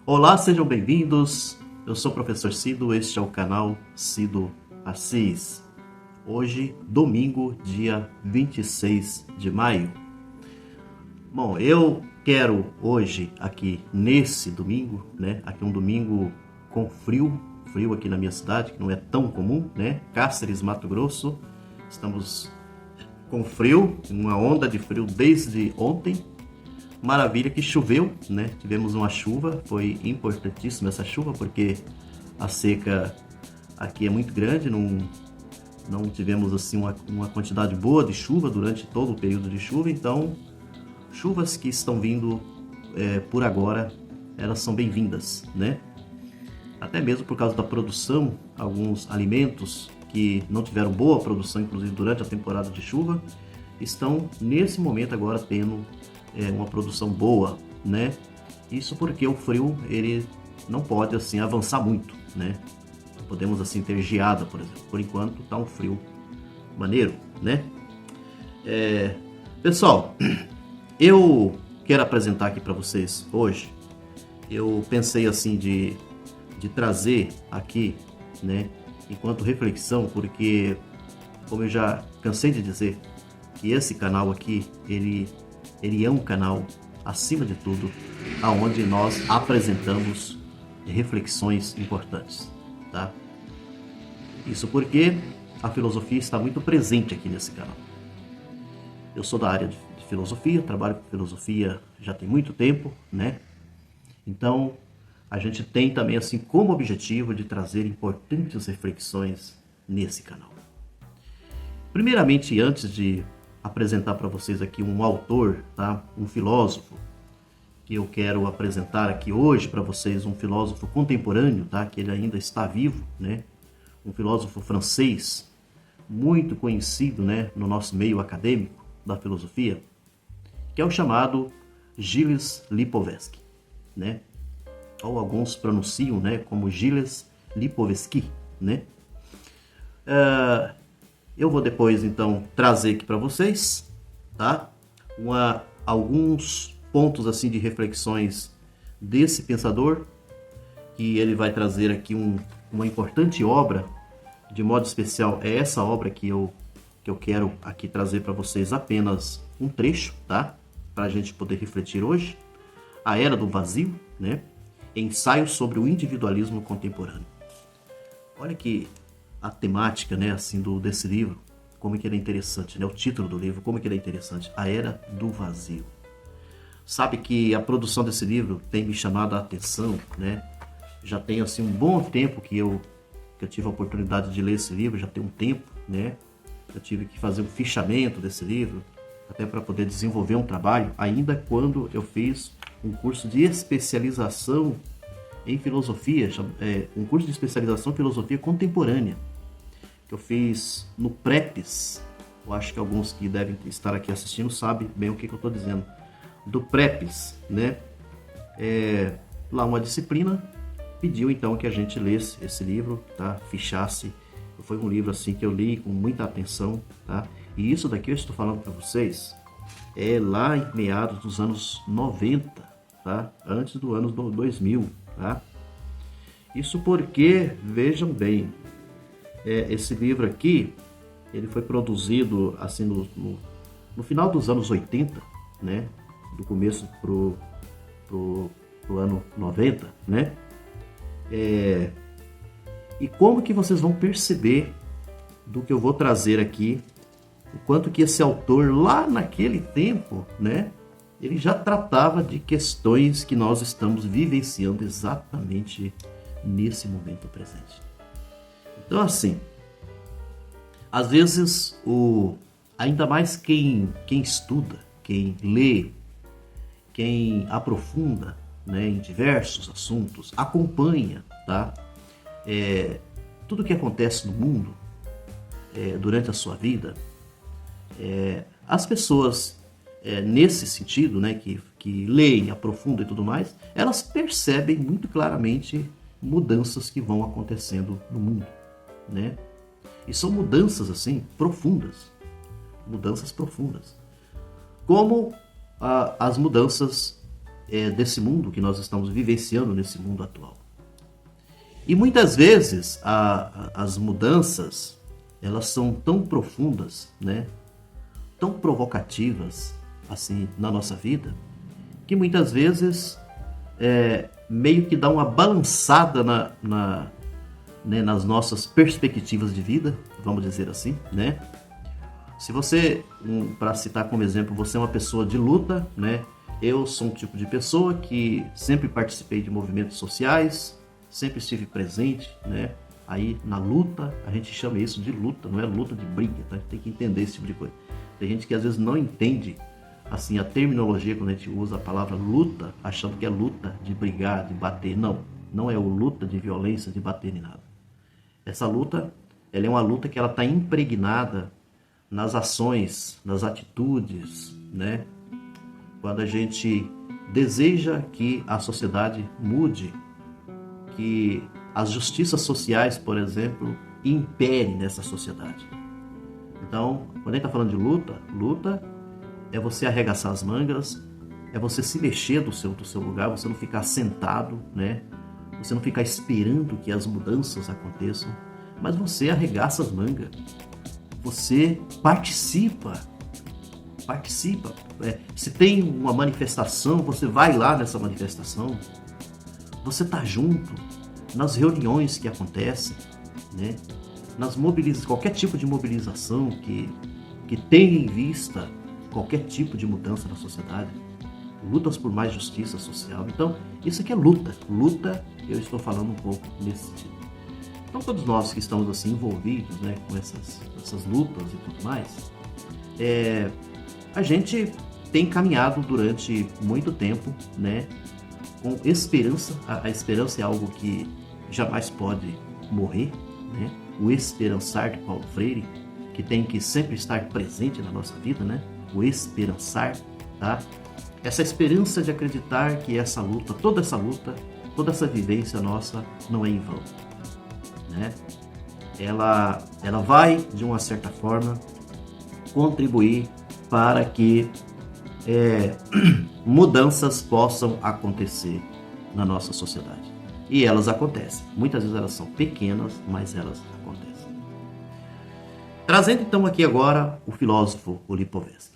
Olá, sejam bem-vindos. Eu sou o professor Cido, este é o canal Cido Assis. Hoje, domingo, dia 26 de maio. Bom, eu quero hoje, aqui nesse domingo, aqui um domingo com frio aqui na minha cidade, que não é tão comum, Cáceres, Mato Grosso. Estamos com frio, uma onda de frio desde ontem. Maravilha que choveu, Tivemos uma chuva, foi importantíssima essa chuva, porque a seca aqui é muito grande, não tivemos assim uma quantidade boa de chuva durante todo o período de chuva, então chuvas que estão vindo por agora, elas são bem-vindas, Até mesmo por causa da produção, alguns alimentos que não tiveram boa produção, inclusive durante a temporada de chuva, estão nesse momento agora tendo uma produção boa, Isso porque o frio ele não pode assim avançar muito, Podemos assim ter geada, por exemplo. Por enquanto tá um frio maneiro, Pessoal, eu quero apresentar aqui para vocês hoje. Eu pensei assim de trazer aqui, enquanto reflexão, porque como eu já cansei de dizer, que esse canal aqui ele é um canal, acima de tudo, aonde nós apresentamos reflexões importantes, tá? Isso porque a filosofia está muito presente aqui nesse canal. Eu sou da área de filosofia, trabalho com filosofia já tem muito tempo, Então, a gente tem também assim como objetivo de trazer importantes reflexões nesse canal. Primeiramente, antes de apresentar para vocês aqui um autor, tá? Um filósofo, que eu quero apresentar aqui hoje para vocês, um filósofo contemporâneo, tá? Que ele ainda está vivo, Um filósofo francês, muito conhecido, no nosso meio acadêmico da filosofia, que é o chamado Gilles Lipovetsky, Ou alguns pronunciam, como Gilles Lipovetsky, Eu vou depois, então, trazer aqui para vocês, tá? Alguns pontos, assim, de reflexões desse pensador, que ele vai trazer aqui uma importante obra, de modo especial, é essa obra que eu quero aqui trazer para vocês apenas um trecho, tá? Para a gente poder refletir hoje. A Era do Vazio, Ensaio sobre o individualismo contemporâneo. Olha que a temática, assim, desse livro, como que ele é interessante, O título do livro, como que ele é interessante. A Era do Vazio. Sabe que a produção desse livro tem me chamado a atenção, Já tem, assim, um bom tempo que eu tive a oportunidade de ler esse livro, já tem um tempo, Eu tive que fazer um fichamento desse livro, até para poder desenvolver um trabalho, ainda quando eu fiz um curso de especialização em filosofia, um curso de especialização em filosofia contemporânea, que eu fiz no PrEPS. Eu acho que alguns que devem estar aqui assistindo sabem bem o que eu estou dizendo. Do PrEPS, Lá uma disciplina pediu então que a gente lesse esse livro, tá? Fichasse. Foi um livro assim que eu li com muita atenção, tá? E isso daqui eu estou falando para vocês é lá em meados dos anos 90, tá? Antes do ano 2000, tá? Isso porque, vejam bem, esse livro aqui, ele foi produzido assim no final dos anos 80, Do começo pro ano 90, E como que vocês vão perceber do que eu vou trazer aqui, o quanto que esse autor lá naquele tempo, ele já tratava de questões que nós estamos vivenciando exatamente nesse momento presente. Então, assim, às vezes, ainda mais quem estuda, quem lê, quem aprofunda, em diversos assuntos, acompanha, tá? Tudo que acontece no mundo durante a sua vida, as pessoas nesse sentido, que leem, aprofundam e tudo mais, elas percebem muito claramente mudanças que vão acontecendo no mundo, E são mudanças assim profundas, mudanças profundas, como as mudanças desse mundo que nós estamos vivenciando nesse mundo atual. E muitas vezes as mudanças, elas são tão profundas, né? Tão provocativas assim na nossa vida, que muitas vezes meio que dá uma balançada né, nas nossas perspectivas de vida, vamos dizer assim, né? Se você, para citar como exemplo, você é uma pessoa de luta, né? Eu sou um tipo de pessoa que sempre participei de movimentos sociais, sempre estive presente, né? Aí na luta, a gente chama isso de luta, não é luta de briga, tá? A gente tem que entender esse tipo de coisa. Tem gente que às vezes não entende assim a terminologia quando a gente usa a palavra luta, achando que é luta de brigar, de bater. Não é luta de violência, de bater nem nada. Essa luta, ela é uma luta que ela está impregnada nas ações, nas atitudes, né? Quando a gente deseja que a sociedade mude, que as justiças sociais, por exemplo, imperem nessa sociedade. Então, quando a gente está falando de luta é você arregaçar as mangas, é você se mexer do seu lugar, você não ficar sentado, né? Você não ficar esperando que as mudanças aconteçam, mas você arregaça as mangas. Você participa. Se tem uma manifestação, você vai lá nessa manifestação. Você está junto nas reuniões que acontecem, né? Qualquer tipo de mobilização que tenha em vista qualquer tipo de mudança na sociedade. Lutas por mais justiça social. Então, isso aqui é luta. Luta, eu estou falando um pouco nesse sentido. Então, todos nós que estamos assim envolvidos, né, com essas lutas e tudo mais, a gente tem caminhado durante muito tempo, né, com esperança. A esperança é algo que jamais pode morrer, né? O esperançar de Paulo Freire, que tem que sempre estar presente na nossa vida, né? O esperançar, tá? Essa esperança de acreditar que essa luta, toda essa vivência nossa não é em vão, né? Ela vai, de uma certa forma, contribuir para que mudanças possam acontecer na nossa sociedade. E elas acontecem. Muitas vezes elas são pequenas, mas elas acontecem. Trazendo então aqui agora o filósofo Lipovetsky.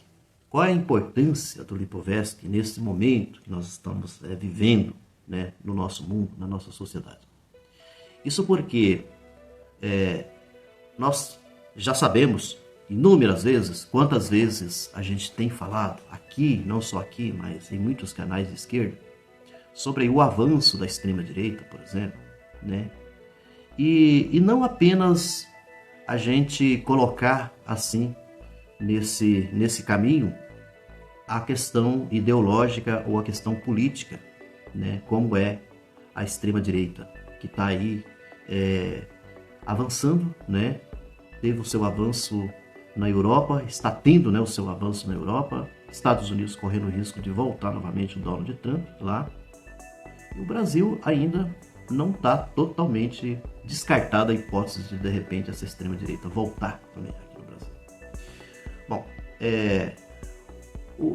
Qual é a importância do Lipovetsky nesse momento que nós estamos vivendo, né, no nosso mundo, na nossa sociedade? Isso porque nós já sabemos inúmeras vezes, quantas vezes a gente tem falado aqui, não só aqui, mas em muitos canais de esquerda, sobre o avanço da extrema-direita, por exemplo, né? E não apenas a gente colocar assim, nesse caminho, a questão ideológica ou a questão política, né? Como é a extrema-direita, que está aí avançando, né? Teve o seu avanço na Europa, está tendo, né, o seu avanço na Europa, Estados Unidos correndo o risco de voltar novamente o Donald Trump lá, e o Brasil ainda não está totalmente descartada a hipótese de repente, essa extrema-direita voltar também aqui no Brasil. Bom,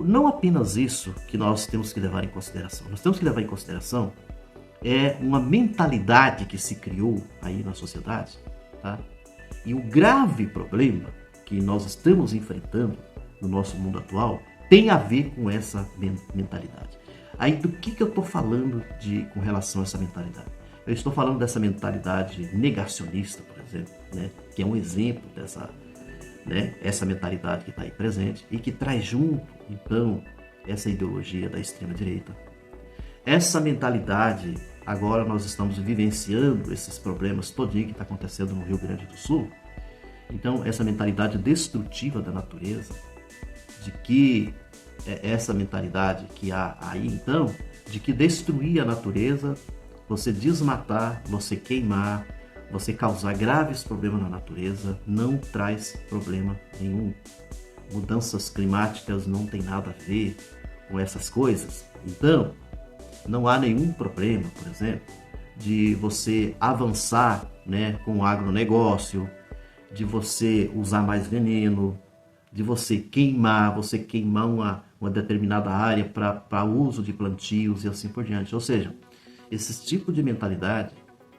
não apenas isso que nós temos que levar em consideração. Nós temos que levar em consideração uma mentalidade que se criou aí na sociedade, tá? E o grave problema que nós estamos enfrentando no nosso mundo atual tem a ver com essa mentalidade. Aí do que eu estou falando com relação a essa mentalidade? Eu estou falando dessa mentalidade negacionista, por exemplo, né? Que é um exemplo dessa, né, essa mentalidade que está aí presente e que traz junto, então, essa ideologia da extrema-direita. Essa mentalidade, agora nós estamos vivenciando esses problemas todinho que está acontecendo no Rio Grande do Sul. Então, essa mentalidade destrutiva da natureza, de que essa mentalidade que há aí, então, de que destruir a natureza, você desmatar, você queimar, você causar graves problemas na natureza, não traz problema nenhum. Mudanças climáticas não tem nada a ver com essas coisas. Então, não há nenhum problema, por exemplo, de você avançar, né, com o agronegócio, de você usar mais veneno, de você queimar uma determinada área para uso de plantios e assim por diante. Ou seja, esse tipo de mentalidade,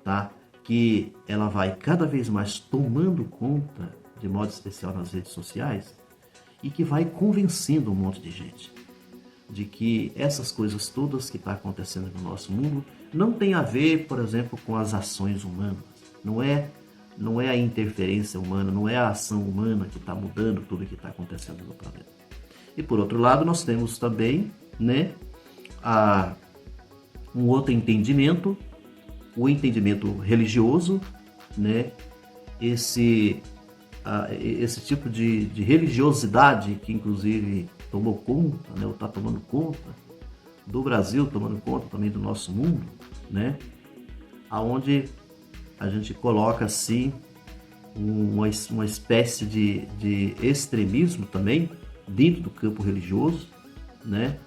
tá? Que ela vai cada vez mais tomando conta, de modo especial nas redes sociais, e que vai convencendo um monte de gente de que essas coisas todas que estão acontecendo no nosso mundo não tem a ver, por exemplo, com as ações humanas. Não é a interferência humana, não é a ação humana que está mudando tudo que está acontecendo no planeta. E por outro lado, nós temos também, né, um outro entendimento, o entendimento religioso, né, esse tipo de religiosidade que inclusive tomou conta, né, ou está tomando conta do Brasil, tomando conta também do nosso mundo, né, aonde a gente coloca assim uma espécie de extremismo também dentro do campo religioso, né,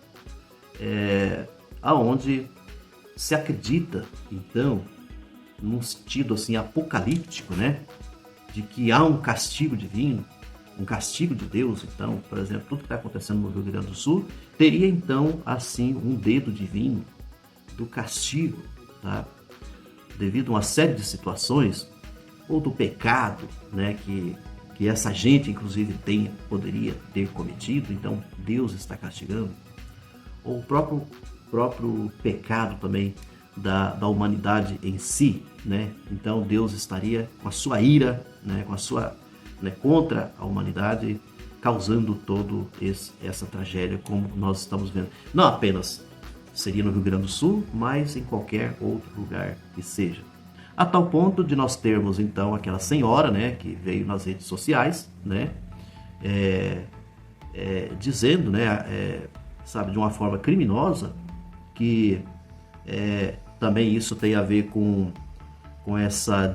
aonde se acredita então num sentido assim apocalíptico, né, de que há um castigo divino, um castigo de Deus. Então, por exemplo, tudo que está acontecendo no Rio Grande do Sul teria então assim um dedo divino do castigo, tá? Devido a uma série de situações, ou do pecado, né, que essa gente inclusive poderia ter cometido, então Deus está castigando, ou o próprio pecado também da humanidade em si, né? Então Deus estaria com a sua ira, né, contra a humanidade, causando todo essa tragédia como nós estamos vendo. Não apenas seria no Rio Grande do Sul, mas em qualquer outro lugar que seja. A tal ponto de nós termos então aquela senhora, né, que veio nas redes sociais, né, dizendo, né, sabe, de uma forma criminosa, que também isso tem a ver com essa,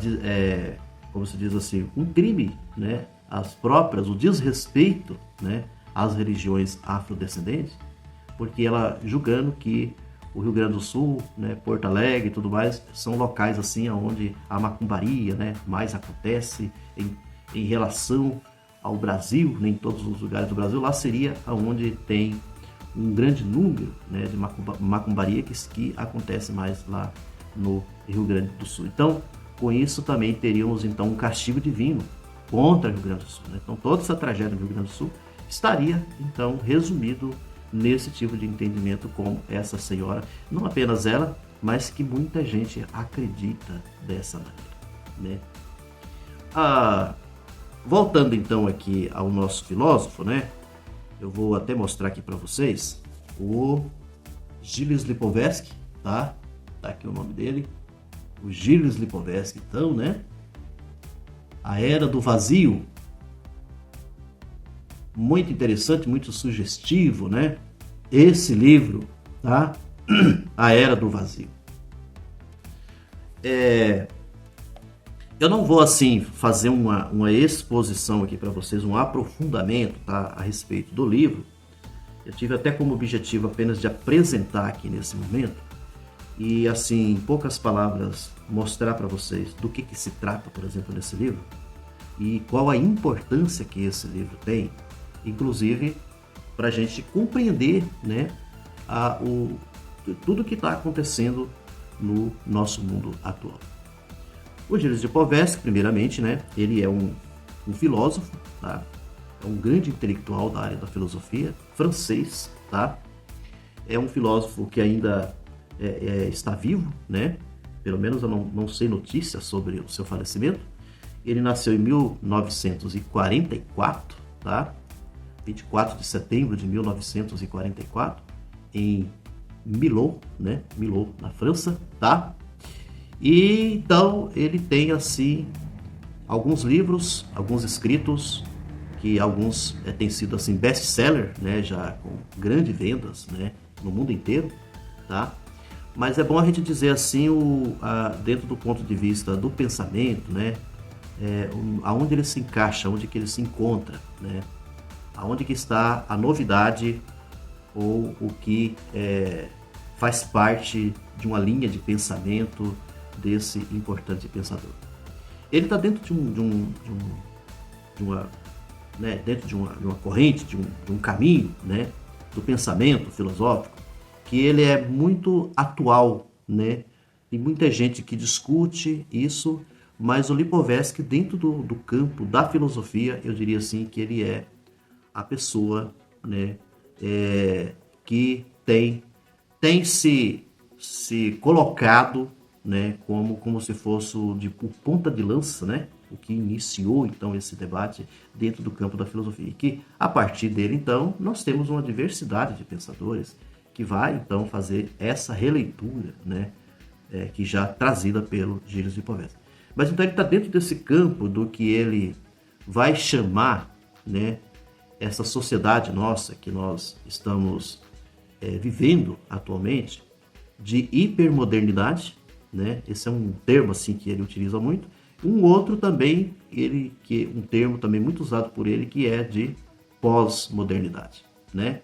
como se diz assim, um crime, né, o desrespeito, né, às religiões afrodescendentes, porque ela julgando que o Rio Grande do Sul, né, Porto Alegre e tudo mais, são locais assim onde a macumbaria, né, mais acontece em relação ao Brasil, nem todos os lugares do Brasil, lá seria onde tem um grande número, né, de macumbaria que acontece mais lá no Rio Grande do Sul. Então, com isso também teríamos então um castigo divino contra o Rio Grande do Sul, né? Então, toda essa tragédia no Rio Grande do Sul estaria então resumido nesse tipo de entendimento como essa senhora, não apenas ela, mas que muita gente acredita dessa maneira, né? Voltando então aqui ao nosso filósofo, né? Eu vou até mostrar aqui para vocês o Gilles Lipovetsky, tá? Tá aqui o nome dele, o Gilles Lipovetsky, então, né? A Era do Vazio. Muito interessante, muito sugestivo, né? Esse livro, tá? A Era do Vazio. Eu não vou assim fazer uma exposição aqui para vocês, um aprofundamento, tá, a respeito do livro. Eu tive até como objetivo apenas de apresentar aqui nesse momento e assim, em poucas palavras, mostrar para vocês do que se trata, por exemplo, nesse livro e qual a importância que esse livro tem, inclusive para a gente compreender, né, tudo que está acontecendo no nosso mundo atual. O Gilles Lipovetsky, primeiramente, né, ele é um filósofo, tá? É um grande intelectual da área da filosofia, francês, tá? É um filósofo que ainda está vivo, né? Pelo menos eu não sei notícias sobre o seu falecimento. Ele nasceu em 1944, tá? 24 de setembro de 1944, em Millau, né? Millau, na França, tá? E então ele tem assim alguns livros, alguns escritos que alguns têm sido assim best-seller, né, já com grandes vendas, né, no mundo inteiro, tá? Mas é bom a gente dizer assim dentro do ponto de vista do pensamento, né, aonde ele se encaixa, onde que ele se encontra, né, aonde que está a novidade ou o que faz parte de uma linha de pensamento desse importante pensador. Ele está dentro de uma corrente, de um caminho, né, do pensamento filosófico, que ele é muito atual, né? Tem muita gente que discute isso, mas o Lipovetsky, dentro do campo da filosofia, eu diria assim que ele é a pessoa, né, que tem se colocado, né, como se fosse o ponta de lança, né, o que iniciou então esse debate dentro do campo da filosofia. E que a partir dele então nós temos uma diversidade de pensadores que vai então fazer essa releitura, né, que já trazida pelo Gilles Lipovetsky. Mas então ele está dentro desse campo do que ele vai chamar, né, essa sociedade nossa que nós estamos vivendo atualmente, de hipermodernidade, né? Esse é um termo assim que ele utiliza muito. Um outro também, um termo também muito usado por ele, que é de pós-modernidade, né?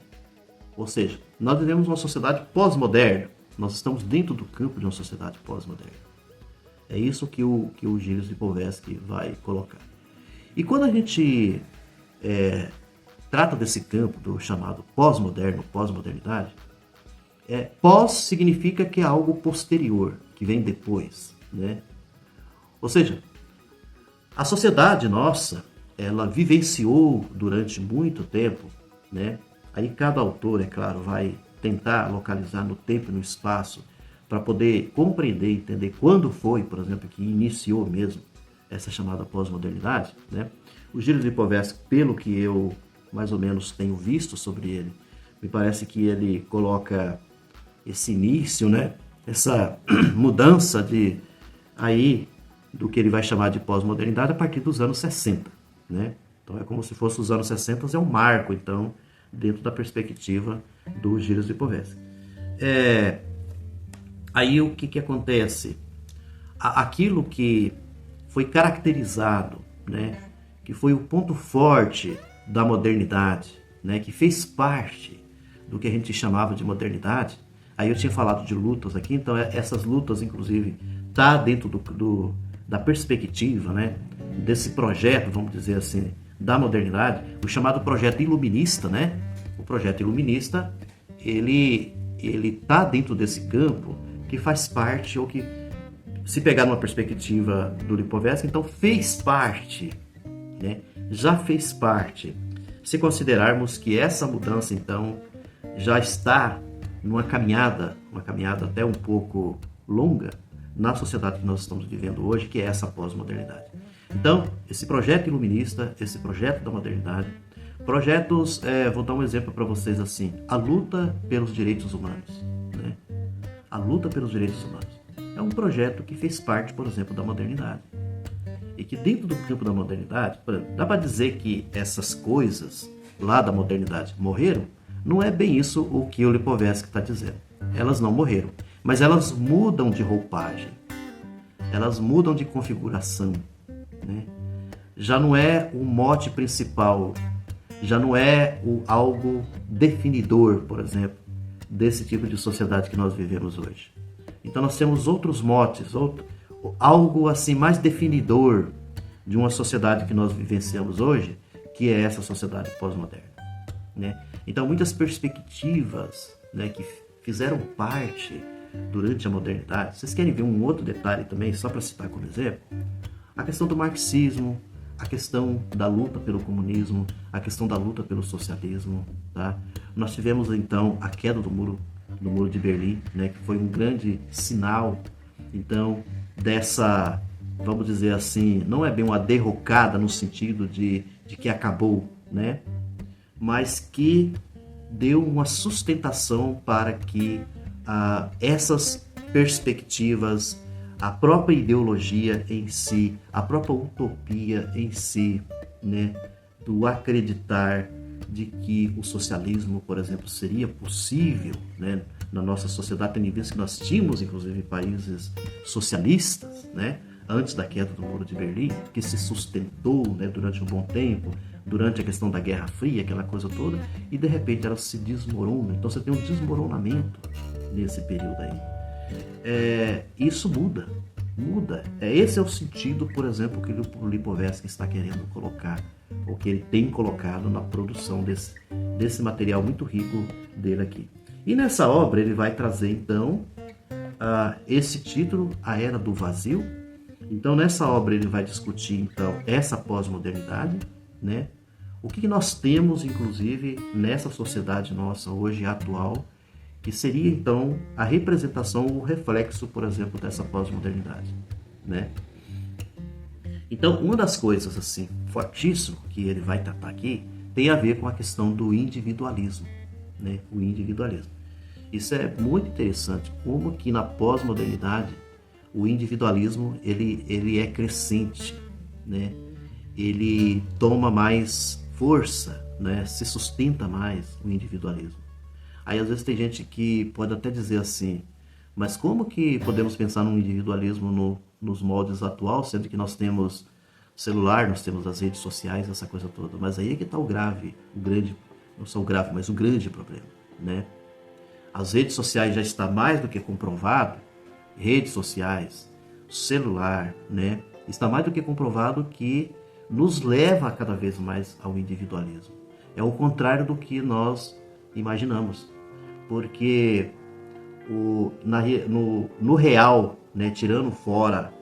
Ou seja, nós vivemos uma sociedade pós-moderna. Nós estamos dentro do campo de uma sociedade pós-moderna. É isso que o Gilles Lipovetsky vai colocar. E quando a gente trata desse campo do chamado pós-moderno, pós-modernidade, pós significa que é algo posterior, que vem depois, né? Ou seja, a sociedade nossa, ela vivenciou durante muito tempo, né? Aí cada autor, é claro, vai tentar localizar no tempo e no espaço para poder compreender, entender quando foi, por exemplo, que iniciou mesmo essa chamada pós-modernidade, né? O Gilles Lipovetsky, pelo que eu mais ou menos tenho visto sobre ele, me parece que ele coloca esse início, né? Essa mudança do que ele vai chamar de pós-modernidade a partir dos anos 60, né? Então é como se fosse os anos 60, é um marco, então, dentro da perspectiva do Gilles Lipovetsky. Aí o que acontece? Aquilo que foi caracterizado, né? Que foi o ponto forte da modernidade, né? Que fez parte do que a gente chamava de modernidade. Aí eu tinha falado de lutas aqui, então essas lutas, inclusive, tá dentro da perspectiva, né, desse projeto, vamos dizer assim, da modernidade, o chamado projeto iluminista, né? O projeto iluminista, ele tá dentro desse campo que faz parte, ou que, se pegar numa perspectiva do Lipovetsky, então fez parte, né? Já fez parte. Se considerarmos que essa mudança, então, já está numa caminhada até um pouco longa na sociedade que nós estamos vivendo hoje, que é essa pós-modernidade. Então, esse projeto iluminista, esse projeto da modernidade, projetos, vou dar um exemplo para vocês assim, a luta pelos direitos humanos, né? A luta pelos direitos humanos é um projeto que fez parte, por exemplo, da modernidade. E que dentro do campo da modernidade, dá para dizer que essas coisas lá da modernidade morreram? Não é bem isso o que o Lipovetsky está dizendo. Elas não morreram, mas elas mudam de roupagem, elas mudam de configuração, né? Já não é o mote principal, já não é algo definidor, por exemplo, desse tipo de sociedade que nós vivemos hoje. Então nós temos outros motes, algo assim mais definidor de uma sociedade que nós vivenciamos hoje, que é essa sociedade pós-moderna, né? Então muitas perspectivas, né, que fizeram parte durante a modernidade. Vocês querem ver um outro detalhe também, só para citar como exemplo? A questão do marxismo, a questão da luta pelo comunismo, a questão da luta pelo socialismo, tá? Nós tivemos então a queda do muro de Berlim, né, que foi um grande sinal, então, dessa, vamos dizer assim, não é bem uma derrocada no sentido de que acabou, né? Mas que deu uma sustentação para que essas perspectivas, a própria ideologia em si, a própria utopia em si, né, do acreditar de que o socialismo, por exemplo, seria possível, né, na nossa sociedade, tendo em vista que nós tínhamos, inclusive, países socialistas, né, antes da queda do Muro de Berlim, que se sustentou, né, durante um bom tempo, durante a questão da Guerra Fria, aquela coisa toda, e de repente ela se desmorona. Então você tem um desmoronamento nesse período aí. Isso muda. Esse é o sentido, por exemplo, que o Lipovetsky está querendo colocar, ou que ele tem colocado na produção desse material muito rico dele aqui. E nessa obra ele vai trazer então esse título, A Era do Vazio. Então nessa obra ele vai discutir então essa pós-modernidade, né? O que nós temos inclusive nessa sociedade nossa hoje atual, que seria então a representação, o reflexo, por exemplo, dessa pós-modernidade, né? Então uma das coisas assim fortíssimo que ele vai tratar aqui tem a ver com a questão do individualismo, né? O individualismo. Isso é muito interessante, como que na pós-modernidade o individualismo ele é crescente, né? Ele toma mais força, né? Se sustenta mais o individualismo. Aí às vezes tem gente que pode até dizer assim, mas como que podemos pensar num individualismo nos moldes atuais, sendo que nós temos celular, nós temos as redes sociais, essa coisa toda. Mas aí é que está o grave, o grande, não só o grave, mas o grande problema, né? As redes sociais já está mais do que comprovado, redes sociais, celular, né? Está mais do que comprovado que nos leva cada vez mais ao individualismo. É o contrário do que nós imaginamos, porque no real, né, tirando fora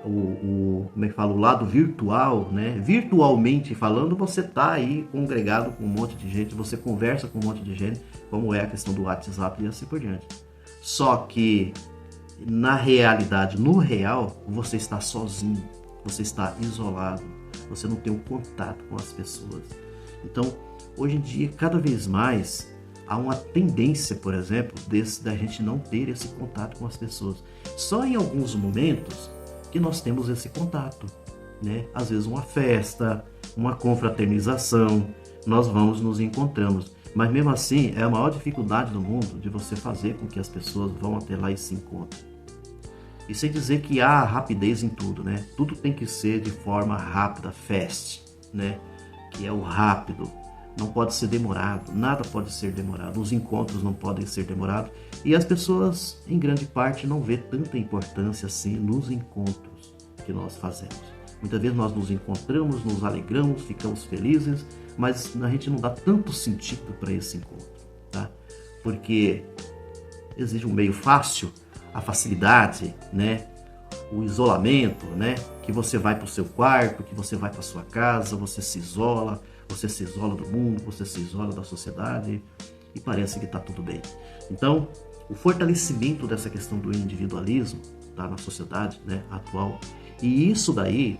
como é que fala, o lado virtual, né? Virtualmente falando, você tá aí congregado com um monte de gente, você conversa com um monte de gente, como é a questão do WhatsApp e assim por diante. Só que na realidade, no real, você está sozinho, você está isolado, você não tem um contato com as pessoas. Então, hoje em dia, cada vez mais há uma tendência, por exemplo, da gente não ter esse contato com as pessoas. Só em alguns momentos que nós temos esse contato, né? Às vezes uma festa, uma confraternização, nós vamos nos encontramos. Mas mesmo assim, é a maior dificuldade do mundo de você fazer com que as pessoas vão até lá e se encontrem. E sem dizer que há rapidez em tudo, né? Tudo tem que ser de forma rápida, fast, né? Que é o rápido. Não pode ser demorado, nada pode ser demorado. Os encontros não podem ser demorados. E as pessoas, em grande parte, não vê tanta importância assim nos encontros que nós fazemos. Muitas vezes nós nos encontramos, nos alegramos, ficamos felizes, mas a gente não dá tanto sentido para esse encontro, tá? Porque exige um meio fácil, a facilidade, né? O isolamento, né? Que você vai para o seu quarto, que você vai para sua casa, você se isola do mundo, você se isola da sociedade e parece que está tudo bem. Então, o fortalecimento dessa questão do individualismo, tá, na sociedade, né, atual, e isso daí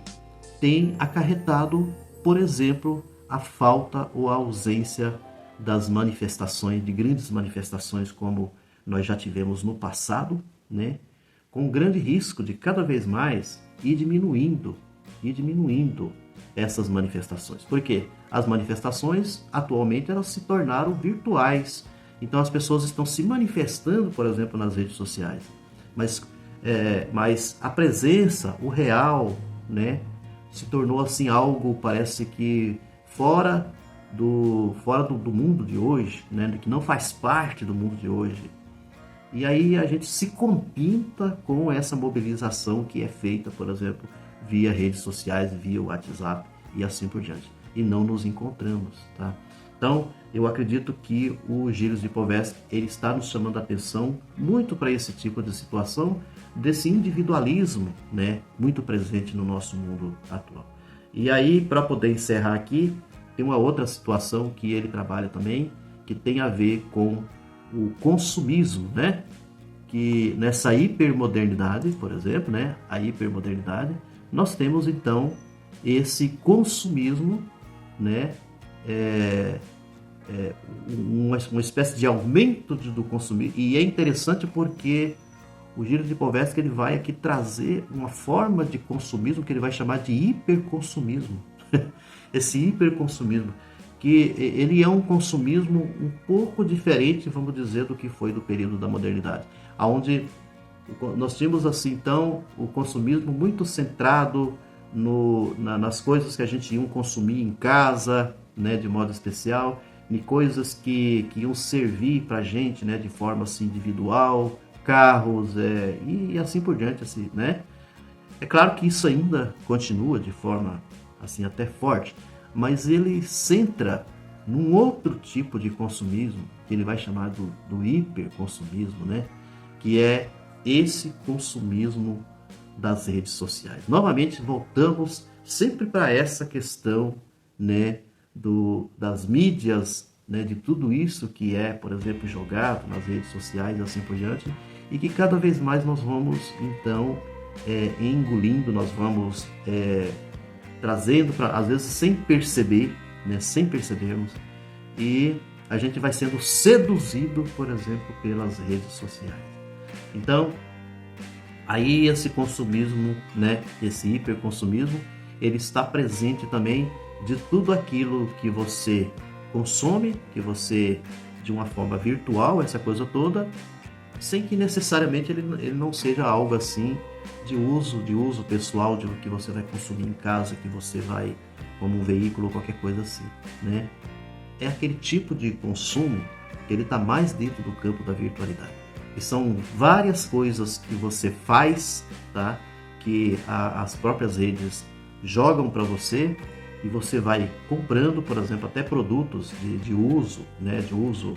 tem acarretado, por exemplo, a falta ou a ausência das manifestações, de grandes manifestações como nós já tivemos no passado, né, com grande risco de cada vez mais ir diminuindo essas manifestações. Por quê? As manifestações atualmente elas se tornaram virtuais. Então as pessoas estão se manifestando, por exemplo, nas redes sociais. Mas a presença, o real, né, se tornou assim algo, parece que fora do mundo de hoje, né, que não faz parte do mundo de hoje. E aí a gente se compinta com essa mobilização que é feita, por exemplo, via redes sociais, via WhatsApp e assim por diante. E não nos encontramos, tá? Então, eu acredito que o Gilles de Povesque, ele está nos chamando a atenção muito para esse tipo de situação, desse individualismo, né, muito presente no nosso mundo atual. E aí, para poder encerrar aqui, tem uma outra situação que ele trabalha também, que tem a ver com o consumismo, né? Que nessa hipermodernidade, por exemplo, né, a hipermodernidade, nós temos então esse consumismo, né, uma espécie de aumento do consumismo. E é interessante porque o Gilles de Povesque ele vai aqui trazer uma forma de consumismo que ele vai chamar de hiperconsumismo. Esse hiperconsumismo, que ele é um consumismo um pouco diferente, vamos dizer, do que foi do período da modernidade, onde nós tínhamos assim então o consumismo muito centrado nas coisas que a gente ia consumir em casa, né, de modo especial, em coisas que iam servir para a gente, né, de forma assim, individual, carros e assim por diante, assim, né? É claro que isso ainda continua de forma assim até forte, mas ele centra num outro tipo de consumismo, que ele vai chamar do hiperconsumismo, né? Que é esse consumismo das redes sociais. Novamente, voltamos sempre para essa questão, né, das mídias, né, de tudo isso que é, por exemplo, jogado nas redes sociais e assim por diante, e que cada vez mais nós vamos, então, engolindo, nós vamos trazendo, às vezes sem perceber, né, sem percebermos, e a gente vai sendo seduzido, por exemplo, pelas redes sociais. Então, aí esse consumismo, né, esse hiperconsumismo, ele está presente também de tudo aquilo que você consome, que você, de uma forma virtual, essa coisa toda, sem que necessariamente ele não seja algo assim de uso pessoal, de que você vai consumir em casa, que você vai como um veículo, qualquer coisa assim, né? É aquele tipo de consumo que ele está mais dentro do campo da virtualidade. E são várias coisas que você faz, tá? Que as próprias redes jogam para você e você vai comprando, por exemplo, até produtos de uso, né? De uso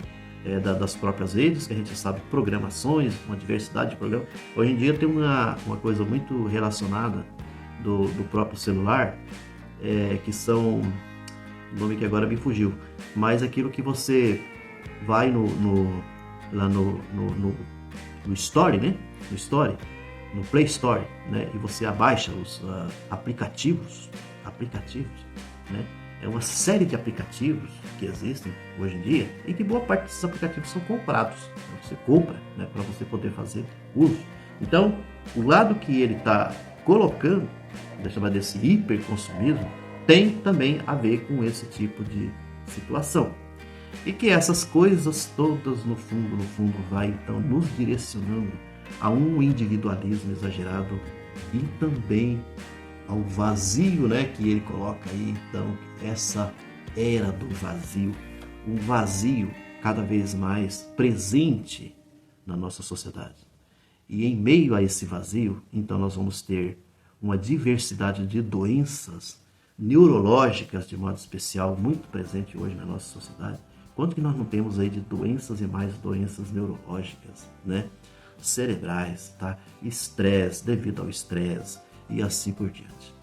das próprias redes, que a gente sabe, programações, uma diversidade de programas. Hoje em dia tem uma coisa muito relacionada do próprio celular, que são, o nome que agora me fugiu, mas aquilo que você vai lá no Store, né? No Store, no Play Store, né? E você abaixa os aplicativos, né? É uma série de aplicativos que existem hoje em dia e que boa parte desses aplicativos são comprados. Você compra, né, para você poder fazer uso. Então, o lado que ele está colocando, chamar desse hiperconsumismo, tem também a ver com esse tipo de situação. E que essas coisas todas, no fundo, vai então nos direcionando a um individualismo exagerado e também ao vazio, né, que ele coloca aí, então, essa era do vazio, um vazio cada vez mais presente na nossa sociedade. E em meio a esse vazio, então, nós vamos ter uma diversidade de doenças neurológicas, de modo especial, muito presente hoje na nossa sociedade. Quanto que nós não temos aí de doenças e mais doenças neurológicas, né? Cerebrais, tá? Estresse, devido ao estresse, e assim por diante,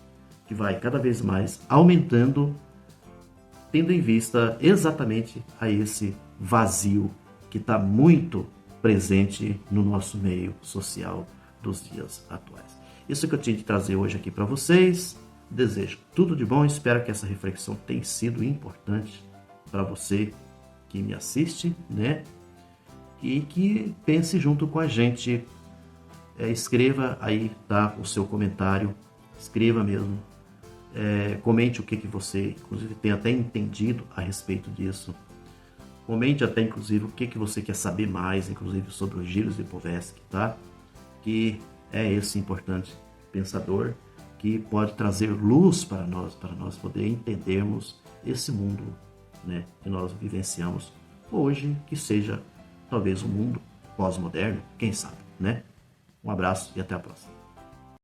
que vai cada vez mais aumentando, tendo em vista exatamente a esse vazio que está muito presente no nosso meio social dos dias atuais. Isso que eu tinha de trazer hoje aqui para vocês. Desejo tudo de bom, espero que essa reflexão tenha sido importante para você que me assiste, né? E que pense junto com a gente. Escreva aí, tá, o seu comentário, escreva mesmo, comente o que você, inclusive, tem até entendido a respeito disso, comente até, inclusive, o que você quer saber mais, inclusive, sobre o Gilles Lipovetsky, tá, que é esse importante pensador que pode trazer luz para nós poder entendermos esse mundo, né, que nós vivenciamos hoje, que seja talvez um mundo pós-moderno, quem sabe, né? Um abraço e até a próxima.